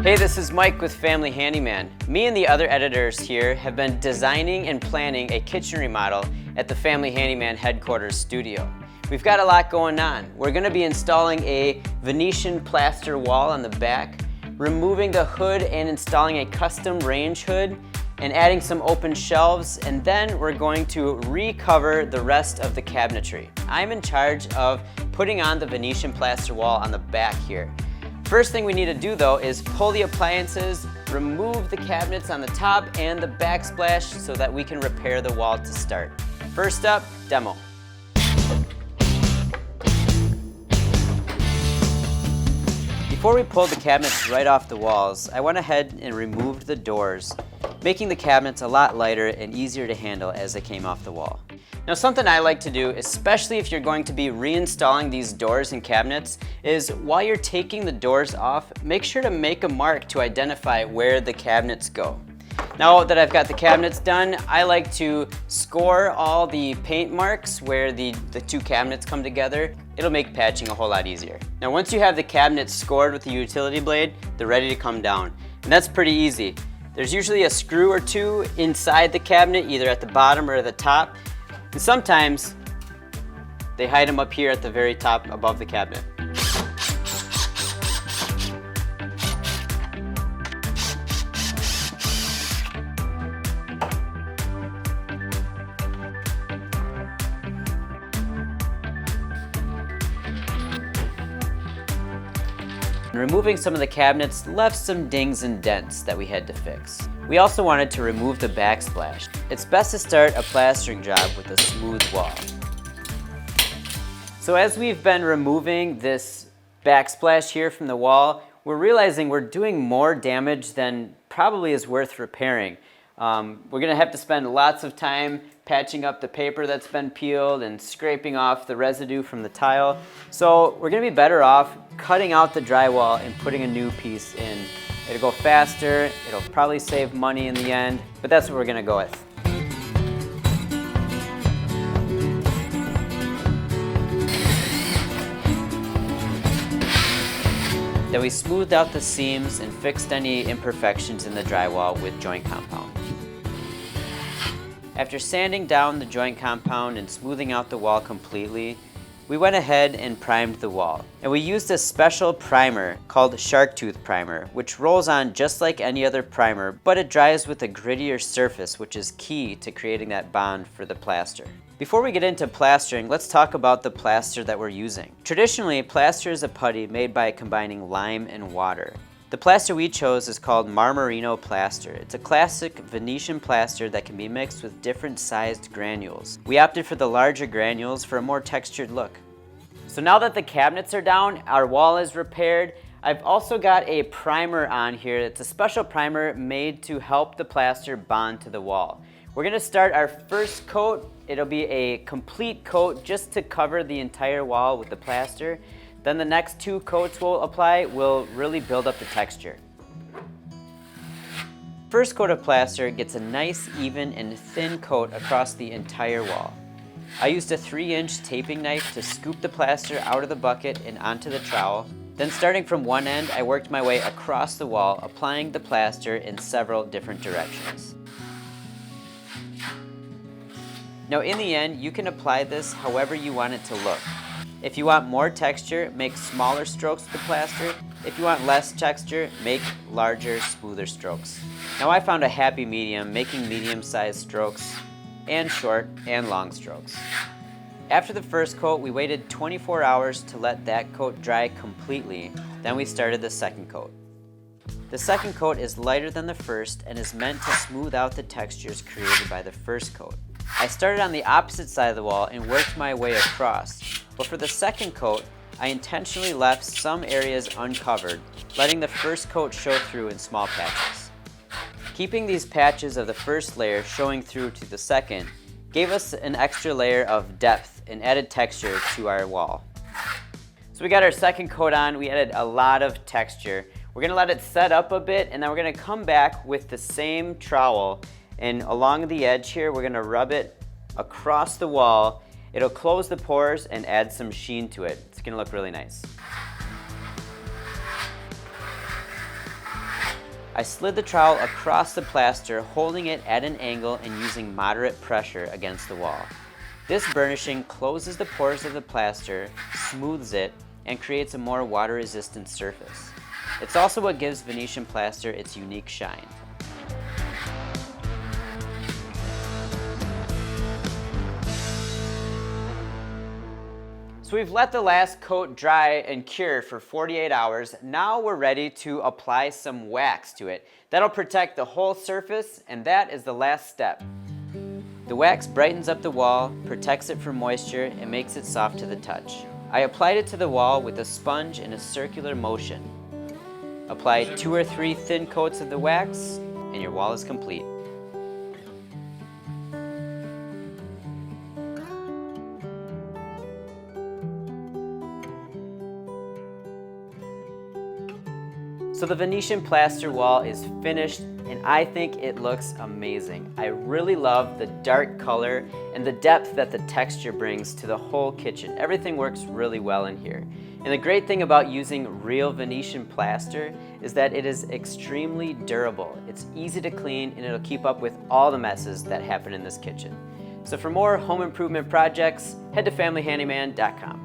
Hey, this is Mike with Family Handyman. Me and the other editors here have been designing and planning a kitchen remodel at the Family Handyman headquarters studio. We've got a lot going on. We're going to be installing a Venetian plaster wall on the back, removing the hood and installing a custom range hood, and adding some open shelves, and then we're going to recover the rest of the cabinetry. I'm in charge of putting on the Venetian plaster wall on the back here. First thing we need to do though is pull the appliances, remove the cabinets on the top and the backsplash so that we can repair the wall to start. First up, demo. Before we pulled the cabinets right off the walls, I went ahead and removed the doors, making the cabinets a lot lighter and easier to handle as they came off the wall. Now, something I like to do, especially if you're going to be reinstalling these doors and cabinets, is while you're taking the doors off, make sure to make a mark to identify where the cabinets go. Now that I've got the cabinets done, I like to score all the paint marks where the two cabinets come together. It'll make patching a whole lot easier. Now, once you have the cabinets scored with the utility blade, they're ready to come down. And that's pretty easy. There's usually a screw or two inside the cabinet, either at the bottom or the top. And sometimes they hide them up here at the very top above the cabinet. Removing some of the cabinets left some dings and dents that we had to fix. We also wanted to remove the backsplash. It's best to start a plastering job with a smooth wall. So as we've been removing this backsplash here from the wall, we're realizing we're doing more damage than probably is worth repairing. We're gonna have to spend lots of time patching up the paper that's been peeled and scraping off the residue from the tile. So we're gonna be better off cutting out the drywall and putting a new piece in. It'll go faster, it'll probably save money in the end, but that's what we're gonna go with. Then we smoothed out the seams and fixed any imperfections in the drywall with joint compound. After sanding down the joint compound and smoothing out the wall completely, we went ahead and primed the wall. And we used a special primer called Shark Tooth Primer, which rolls on just like any other primer, but it dries with a grittier surface, which is key to creating that bond for the plaster. Before we get into plastering, let's talk about the plaster that we're using. Traditionally, plaster is a putty made by combining lime and water. The plaster we chose is called Marmarino plaster. It's a classic Venetian plaster that can be mixed with different sized granules. We opted for the larger granules for a more textured look. So now that the cabinets are down, our wall is repaired, I've also got a primer on here. It's a special primer made to help the plaster bond to the wall. We're gonna start our first coat. It'll be a complete coat just to cover the entire wall with the plaster. Then the next two coats we'll apply will really build up the texture. First coat of plaster gets a nice, even, and thin coat across the entire wall. I used a 3-inch taping knife to scoop the plaster out of the bucket and onto the trowel. Then starting from one end, I worked my way across the wall, applying the plaster in several different directions. Now in the end, you can apply this however you want it to look. If you want more texture, make smaller strokes with the plaster. If you want less texture, make larger, smoother strokes. Now I found a happy medium, making medium-sized strokes and short and long strokes. After the first coat, we waited 24 hours to let that coat dry completely. Then we started the second coat. The second coat is lighter than the first and is meant to smooth out the textures created by the first coat. I started on the opposite side of the wall and worked my way across. But for the second coat, I intentionally left some areas uncovered, letting the first coat show through in small patches. Keeping these patches of the first layer showing through to the second gave us an extra layer of depth and added texture to our wall. So we got our second coat on, we added a lot of texture. We're gonna let it set up a bit, and then we're gonna come back with the same trowel, and along the edge here, we're gonna rub it across the wall. It'll close the pores and add some sheen to it. It's gonna look really nice. I slid the trowel across the plaster, holding it at an angle and using moderate pressure against the wall. This burnishing closes the pores of the plaster, smooths it, and creates a more water-resistant surface. It's also what gives Venetian plaster its unique shine. So we've let the last coat dry and cure for 48 hours. Now we're ready to apply some wax to it. That'll protect the whole surface, and that is the last step. The wax brightens up the wall, protects it from moisture, and makes it soft to the touch. I applied it to the wall with a sponge in a circular motion. Apply 2 or 3 thin coats of the wax, and your wall is complete. So the Venetian plaster wall is finished, and I think it looks amazing. I really love the dark color and the depth that the texture brings to the whole kitchen. Everything works really well in here. And the great thing about using real Venetian plaster is that it is extremely durable. It's easy to clean, and it'll keep up with all the messes that happen in this kitchen. So for more home improvement projects, head to familyhandyman.com.